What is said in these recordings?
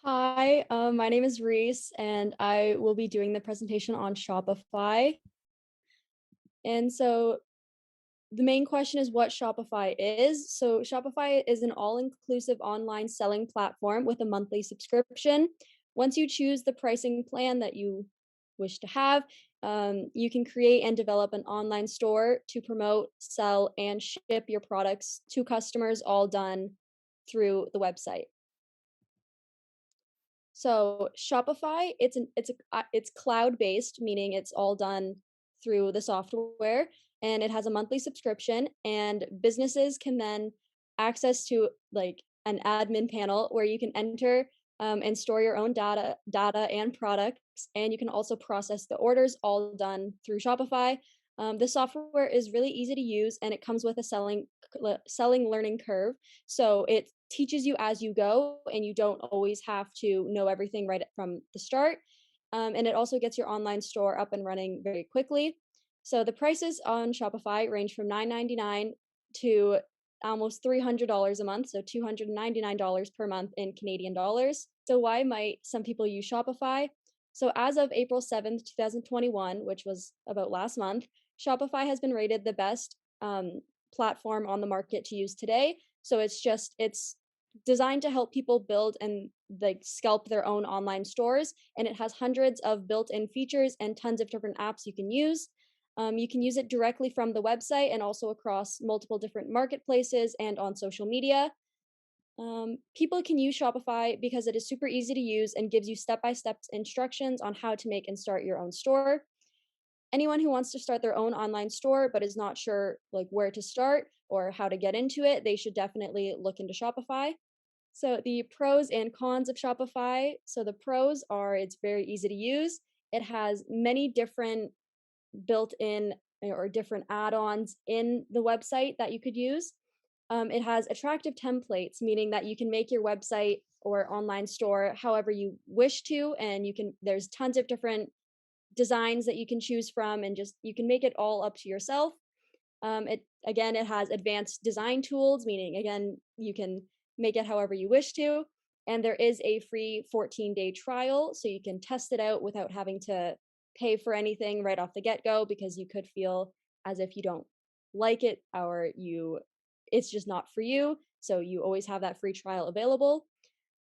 Hi, my name is Reese, and I will be doing the presentation on Shopify. And so the main question is what Shopify is. So Shopify is an all-inclusive online selling platform with a monthly subscription. Once you choose the pricing plan that you wish to have, you can create and develop an online store to promote, sell, and ship your products to customers, all done through the website. So Shopify, it's cloud-based, meaning it's all done through the software, and it has a monthly subscription, and businesses can then access to like an admin panel where you can enter and store your own data and products, and you can also process the orders all done through Shopify. The software is really easy to use, and it comes with a selling learning curve, so it teaches you as you go, and you don't always have to know everything right from the start. And it also gets your online store up and running very quickly. So the prices on Shopify range from $9.99 to almost $300 a month, so $299 per month in Canadian dollars. So why might some people use Shopify? So as of April 7th, 2021, which was about last month, Shopify has been rated the best platform on the market to use today. So it's designed to help people build and like scalp their own online stores, and it has hundreds of built-in features and tons of different apps you can use. You can use it directly from the website and also across multiple different marketplaces and on social media. People can use Shopify because it is super easy to use and gives you step-by-step instructions on how to make and start your own store. Anyone who wants to start their own online store but is not sure like where to start or how to get into it, they should definitely look into Shopify. So the pros and cons of Shopify. So the pros are it's very easy to use. It has many different built-in or different add-ons in the website that you could use. It has attractive templates, meaning that you can make your website or online store however you wish to, and there's tons of different designs that you can choose from, and just you can make it all up to yourself. It has advanced design tools, meaning again you can make it however you wish to, and there is a free 14-day trial, so you can test it out without having to pay for anything right off the get-go, because you could feel as if you don't like it or it's just not for you. So you always have that free trial available.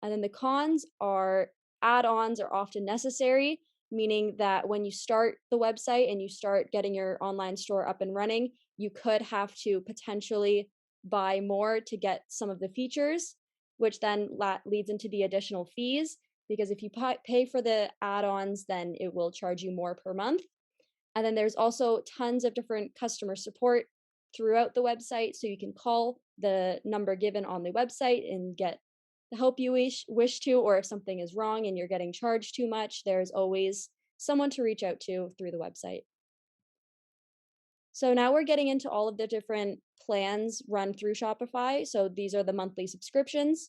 And then the cons are add-ons are often necessary, meaning that when you start the website and you start getting your online store up and running, you could have to potentially buy more to get some of the features, which then leads into the additional fees. Because if you pay for the add-ons, then it will charge you more per month. And then there's also tons of different customer support throughout the website. So you can call the number given on the website and get the help you wish to, or if something is wrong and you're getting charged too much, there's always someone to reach out to through the website. So now we're getting into all of the different plans run through Shopify. So these are the monthly subscriptions.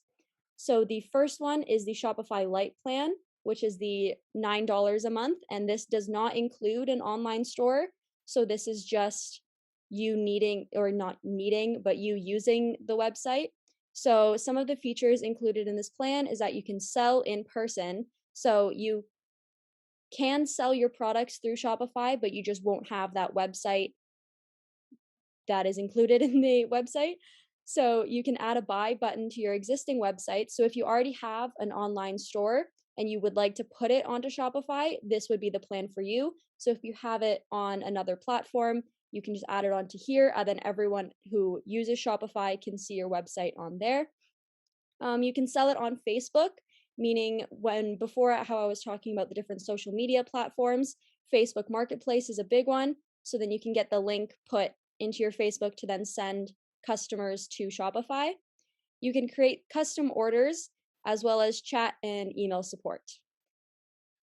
So the first one is the Shopify Lite plan, which is the $9 a month. And this does not include an online store. So this is just you needing, or not needing, but you using the website. So some of the features included in this plan is that you can sell in person. So you can sell your products through Shopify, but you just won't have that website that is included in the website. So you can add a buy button to your existing website. So if you already have an online store and you would like to put it onto Shopify, this would be the plan for you. So if you have it on another platform, you can just add it onto here, and then everyone who uses Shopify can see your website on there. You can sell it on Facebook, meaning how I was talking about the different social media platforms, Facebook Marketplace is a big one. So then you can get the link put into your Facebook to then send customers to Shopify. You can create custom orders as well as chat and email support.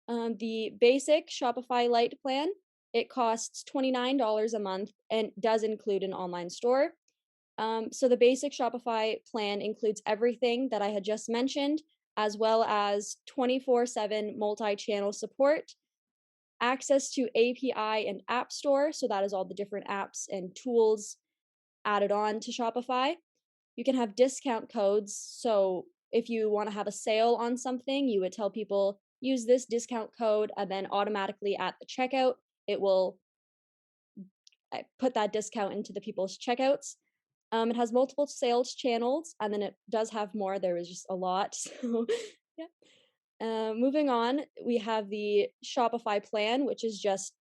The basic Shopify Lite plan, it costs $29 a month and does include an online store. So the basic Shopify plan includes everything that I had just mentioned, as well as 24/7 multi-channel support, access to API and App Store. So that is all the different apps and tools added on to Shopify. You can have discount codes. So if you want to have a sale on something, you would tell people use this discount code, and then automatically at the checkout, it will put that discount into the people's checkouts. It has multiple sales channels, and then it does have more. There is just a lot. So, yeah. Moving on, we have the Shopify plan, which is just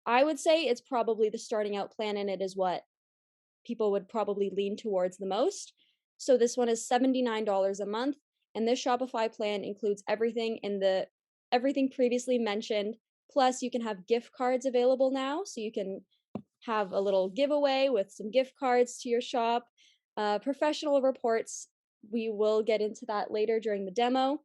I would say it's probably the starting out plan, and it is what people would probably lean towards the most. So this one is $79 a month, and this Shopify plan includes everything previously mentioned. Plus, you can have gift cards available now, so you can have a little giveaway with some gift cards to your shop. Professional reports, we will get into that later during the demo.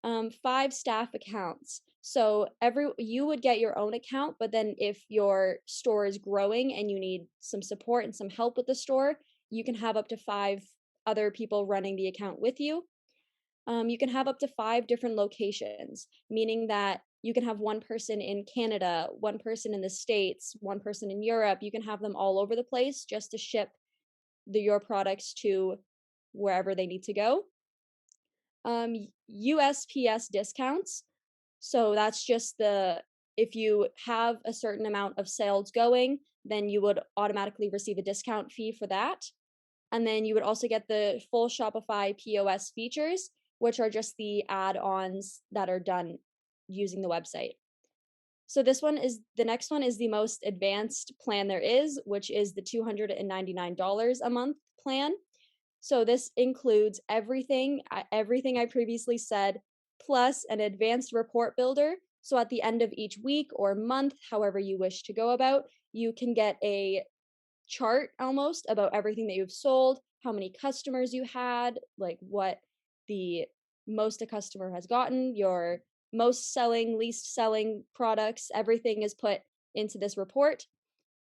5 staff accounts. So you would get your own account, but then if your store is growing and you need some support and some help with the store, you can have up to 5 other people running the account with you. You can have up to 5 different locations, meaning that you can have one person in Canada, one person in the States, one person in Europe. You can have them all over the place just to ship your products to wherever they need to go. USPS discounts. So that's just if you have a certain amount of sales going, then you would automatically receive a discount fee for that. And then you would also get the full Shopify POS features, which are just the add-ons that are done using the website. So the next one is the most advanced plan there is, which is the $299 a month plan. So this includes everything I previously said, plus an advanced report builder. So at the end of each week or month, however you wish to go about, you can get a chart almost about everything that you've sold, how many customers you had, like what the most a customer has gotten, your most selling, least selling products, everything is put into this report.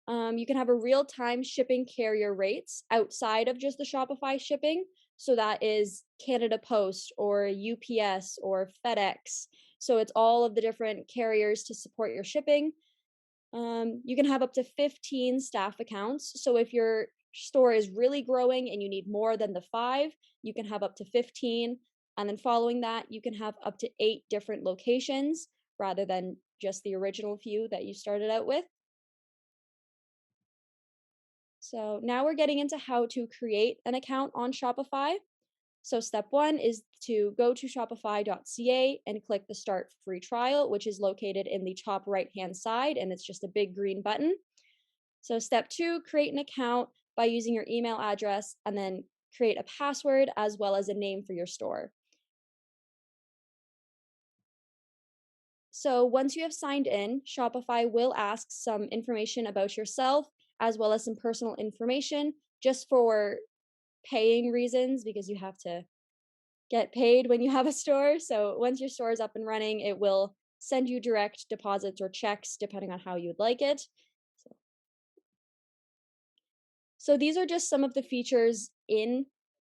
You can have a real-time shipping carrier rates outside of just the Shopify shipping. So that is Canada Post or UPS or FedEx. So it's all of the different carriers to support your shipping. You can have up to 15 staff accounts. So if your store is really growing and you need more than the 5, you can have up to 15. And then following that, you can have up to 8 different locations rather than just the original few that you started out with. So now we're getting into how to create an account on Shopify. So step 1 is to go to shopify.ca and click the start free trial, which is located in the top right-hand side, and it's just a big green button. So step 2, create an account by using your email address and then create a password as well as a name for your store. So once you have signed in, Shopify will ask some information about yourself as well as some personal information just for paying reasons because you have to get paid when you have a store. So once your store is up and running, it will send you direct deposits or checks depending on how you would like it. So these are just some of the features in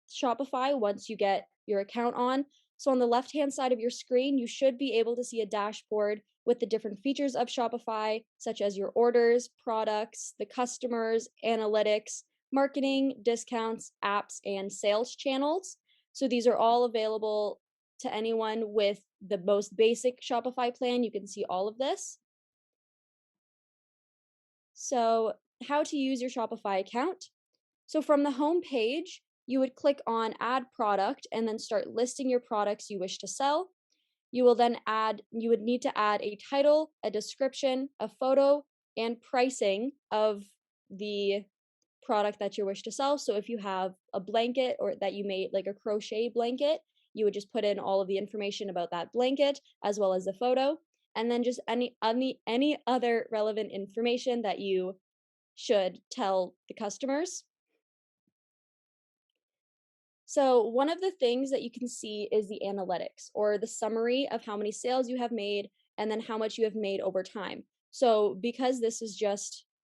Shopify once you get your account on. So on the left-hand side of your screen, you should be able to see a dashboard with the different features of Shopify, such as your orders, products, the customers, analytics, marketing, discounts, apps, and sales channels. So these are all available to anyone with the most basic Shopify plan. You can see all of this. So how to use your Shopify account. So from the home page, you would click on add product and then start listing your products you wish to sell. You would need to add a title, a description, a photo, and pricing of the product that you wish to sell. So if you have a blanket or that you made like a crochet blanket, you would just put in all of the information about that blanket as well as the photo, and then just any other relevant information that you should tell the customers. So one of the things that you can see is the analytics or the summary of how many sales you have made and then how much you have made over time. So because this is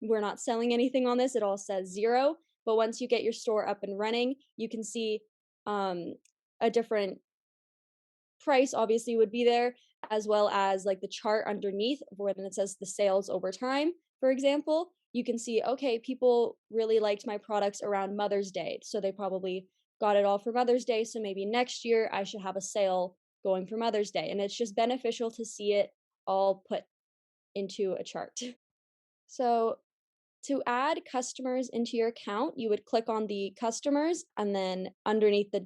we're not selling anything on this, it all says 0. But once you get your store up and running, you can see a different price obviously would be there, as well as like the chart underneath where then it says the sales over time, for example. You can see, okay, people really liked my products around Mother's Day, so they probably got it all for Mother's Day, so maybe next year I should have a sale going for Mother's Day. And it's just beneficial to see it all put into a chart. So to add customers into your account, you would click on the customers, and then underneath the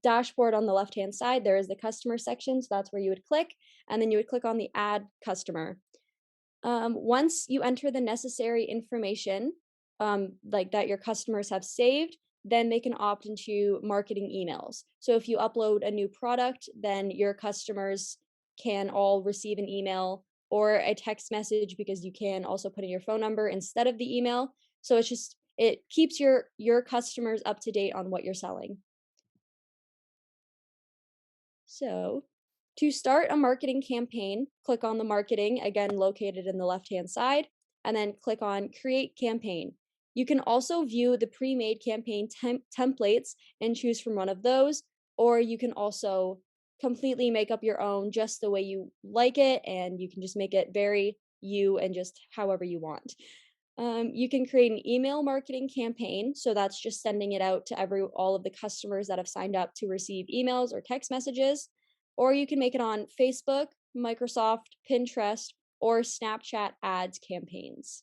dashboard on the left-hand side, there is the customer section. So that's where you would click, and then you would click on the add customer. Once you enter the necessary information, like that your customers have saved, then they can opt into marketing emails. So if you upload a new product, then your customers can all receive an email or a text message, because you can also put in your phone number instead of the email. So it keeps your customers up to date on what you're selling. So, to start a marketing campaign, click on the marketing, again located in the left-hand side, and then click on create campaign. You can also view the pre-made campaign templates and choose from one of those, or you can also completely make up your own just the way you like it, and you can just make it very you and just however you want. You can create an email marketing campaign, so that's just sending it out to all of the customers that have signed up to receive emails or text messages. Or you can make it on Facebook, Microsoft, Pinterest, or Snapchat ads campaigns.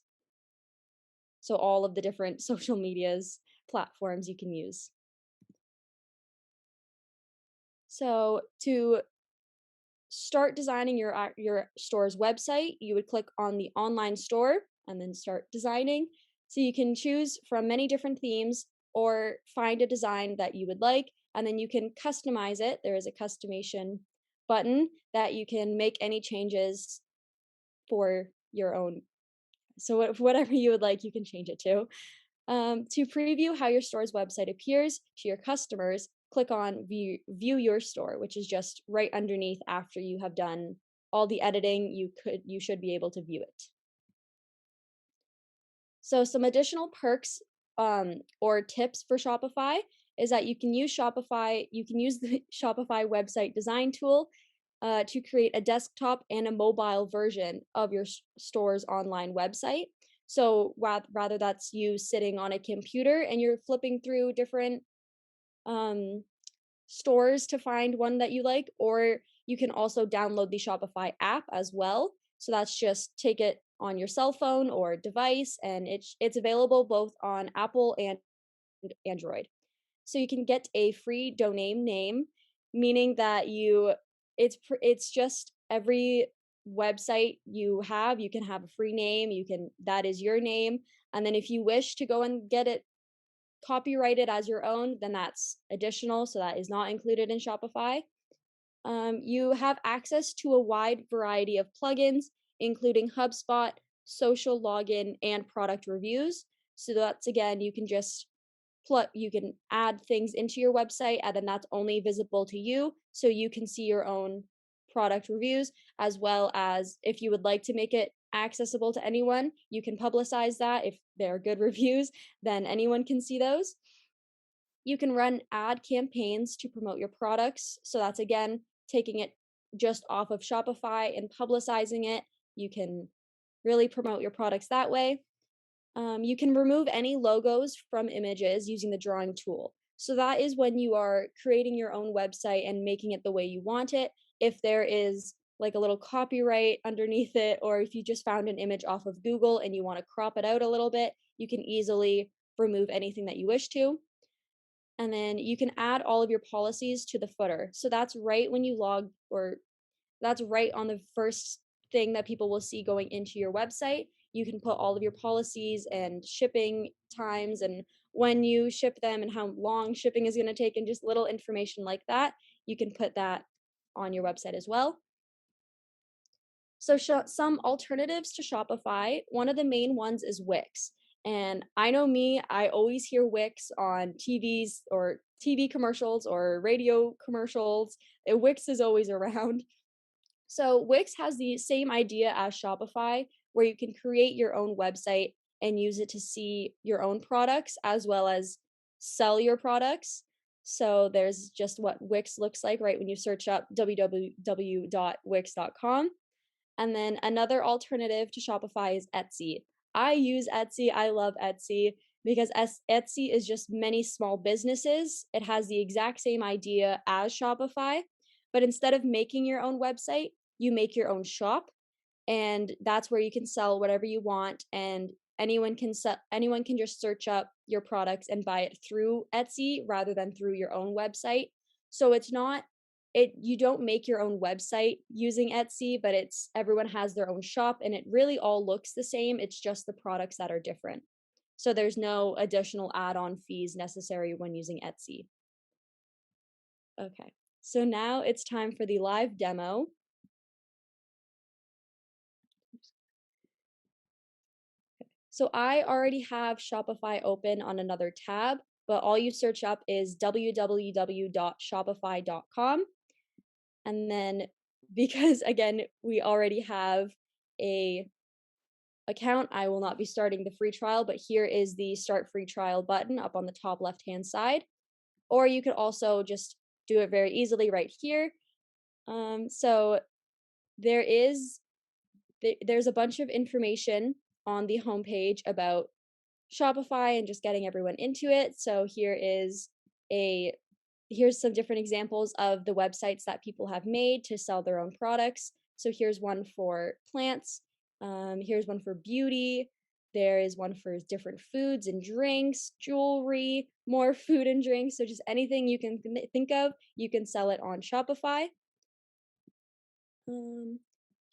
So all of the different social medias platforms you can use. So to start designing your store's website, you would click on the online store and then start designing. So you can choose from many different themes or find a design that you would like, and then you can customize it. There is a customization button that you can make any changes for your own. So whatever you would like, you can change it to. To preview how your store's website appears to your customers, click on view your store, which is just right underneath. After you have done all the editing, you should be able to view it. So some additional perks or tips for Shopify is that you can use the Shopify website design tool to create a desktop and a mobile version of your store's online website. So rather that's you sitting on a computer and you're flipping through different stores to find one that you like, or you can also download the Shopify app as well. So that's just take it on your cell phone or device, and it's available both on Apple and Android. So you can get a free domain name, meaning that it's just every website you have, you can have a free name, that is your name, and then if you wish to go and get it copyrighted as your own, then that's additional, so that is not included in Shopify. You have access to a wide variety of plugins, including HubSpot, social login, and product reviews. So that's, again, you can add things into your website, and then that's only visible to you, so you can see your own product reviews, as well as if you would like to make it accessible to anyone, you can publicize that. If they're good reviews, then anyone can see those. You can run ad campaigns to promote your products. So that's, again, taking it just off of Shopify and publicizing it. You can really promote your products that way. You can remove any logos from images using the drawing tool. So that is when you are creating your own website and making it the way you want it. If there is like a little copyright underneath it, or if you just found an image off of Google and you want to crop it out a little bit, you can easily remove anything that you wish to. And then you can add all of your policies to the footer. So that's right when you that's right on the first thing that people will see going into your website. You can put all of your policies and shipping times and when you ship them and how long shipping is going to take, and just little information like that. You can put that on your website as well. So some alternatives to Shopify, one of the main ones is Wix. And I know me, I always hear Wix on TVs or TV commercials or radio commercials. Wix is always around. So Wix has the same idea as Shopify, where you can create your own website and use it to see your own products as well as sell your products. So there's just what Wix looks like right when you search up www.wix.com. And then another alternative to Shopify is Etsy. I use Etsy. I love Etsy. because Etsy is just many small businesses. It has the exact same idea as Shopify, but instead of making your own website, you make your own shop, and that's where you can sell whatever you want, and anyone can just search up your products and buy it through Etsy rather than through your own website. So it's not it you don't make your own website using Etsy, but it's everyone has their own shop and it really all looks the same. It's just the products that are different. So there's no additional add-on fees necessary when using Etsy. Okay. So now it's time for the live demo. So I already have Shopify open on another tab, but all you search up is www.shopify.com. And then because again, we already have a account, I will not be starting the free trial, but here is the start free trial button up on the top left-hand side. Or you could also just do it very easily right here. So there is there's a bunch of information on the homepage about Shopify and just getting everyone into it. So a here's some different examples of the websites that people have made to sell their own products. So here's one for plants. Here's one for beauty. There is one for different foods and drinks, jewelry, more food and drinks. So just anything you can think of, you can sell it on Shopify. Um,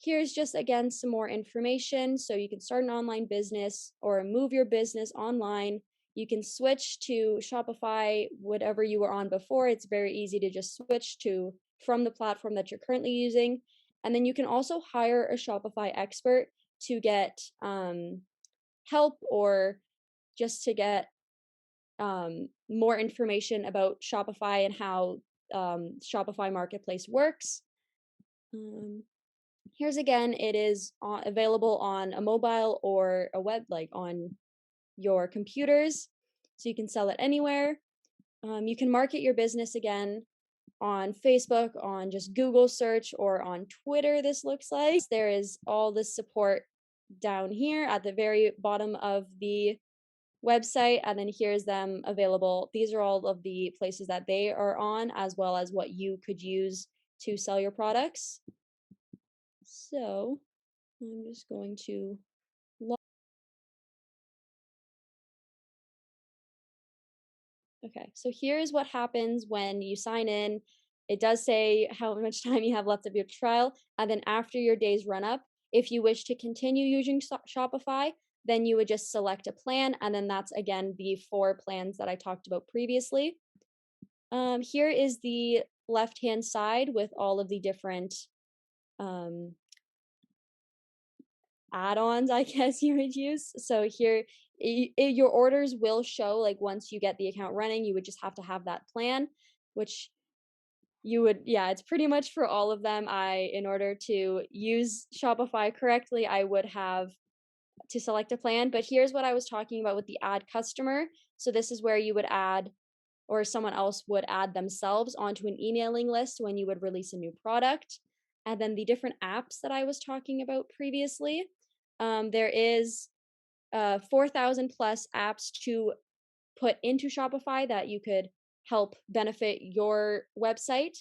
Here's just again some more information. So you can start an online business or move your business online. You can switch to Shopify, whatever you were on before. It's very easy to just switch to from the platform that you're currently using. And then you can also hire a Shopify expert to get help or just to get more information about Shopify and how Shopify Marketplace works. Um, Here's again, it is available on a mobile or a web, like on your computers. So you can sell it anywhere. You can market your business again on Facebook, on just Google search, or on Twitter, this looks like. There is all this support down here at the very bottom of the website. And then here's them available. These are all of the places that they are on, as well as what you could use to sell your products. So I'm just going to log. Okay, so here's what happens when you sign in. It does say how much time you have left of your trial, and then after your days run up, if you wish to continue using Shopify, then you would just select a plan, and then that's again the 4 plans that I talked about previously. Here is the left-hand side with all of the different um, add-ons, I guess you would use. So here, your orders will show like once you get the account running, you would just have to have that plan, which you would, yeah, it's pretty much for all of them. In order to use Shopify correctly, I would have to select a plan. But here's what I was talking about with the add customer. So this is where you would add, or someone else would add themselves onto an emailing list when you would release a new product. And then the different apps that I was talking about previously. There is 4,000 plus apps to put into Shopify that you could help benefit your website.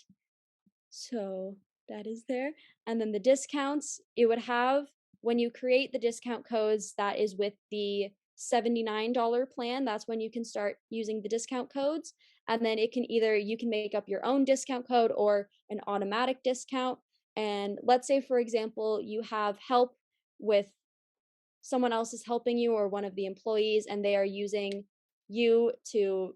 So that is there. And then the discounts, it would have, when you create the discount codes, that is with the $79 plan. That's when you can start using the discount codes. And then you can make up your own discount code or an automatic discount. And let's say, for example, you have help with someone else is helping you or one of the employees and they are using you to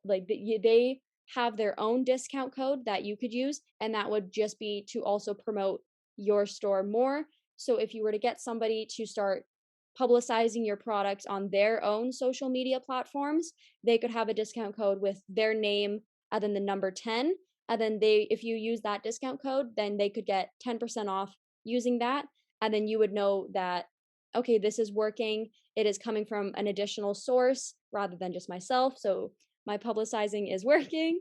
they have their own discount code that you could use, and that would just be to also promote your store more. So if you were to get somebody to start publicizing your products on their own social media platforms, they could have a discount code with their name and then the number 10, and then if you use that discount code, then they could get 10% off using that, and then you would know that okay, this is working. It is coming from an additional source rather than just myself. So my publicizing is working.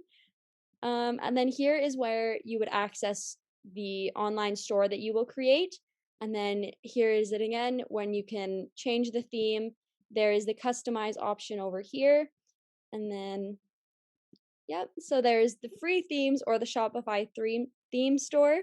And then here is where you would access the online store that you will create. And then here is it again when you can change the theme. there is the customize option over here, and then yep. So there's the free themes or the Shopify theme store.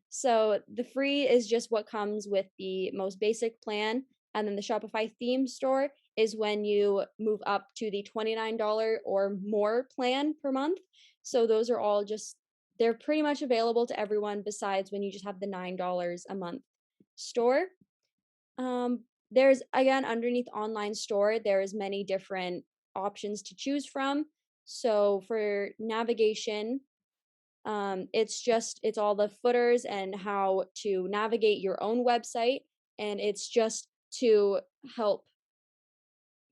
So the free is just what comes with the most basic plan. And then the Shopify theme store is when you move up to the $29 or more plan per month. So those are all just, they're pretty much available to everyone besides when you just have the $9 a month store. There's again underneath online store, there's many different options to choose from. So for navigation, it's all the footers and how to navigate your own website, and it's just to help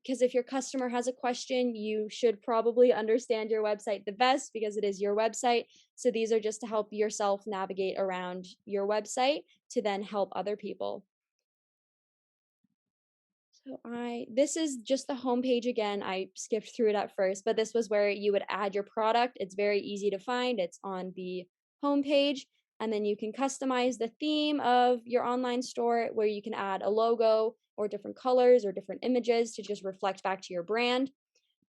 because if your customer has a question, you should probably understand your website the best because it is your website. So these are just to help yourself navigate around your website to then help other people. So this is just the homepage again. I skipped through it at first, but this was where you would add your product. It's very easy to find. It's on the homepage, and then you can customize the theme of your online store where you can add a logo or different colors or different images to just reflect back to your brand.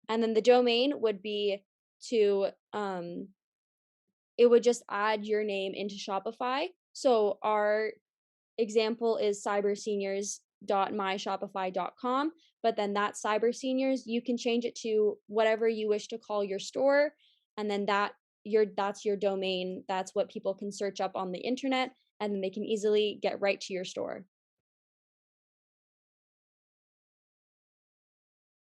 And then the domain would be to it would just add your name into Shopify. So our example is cyberseniors.myshopify.com, but then that cyber seniors, you can change it to whatever you wish to call your store, and then that's your domain. That's what people can search up on the internet, and then they can easily get right to your store.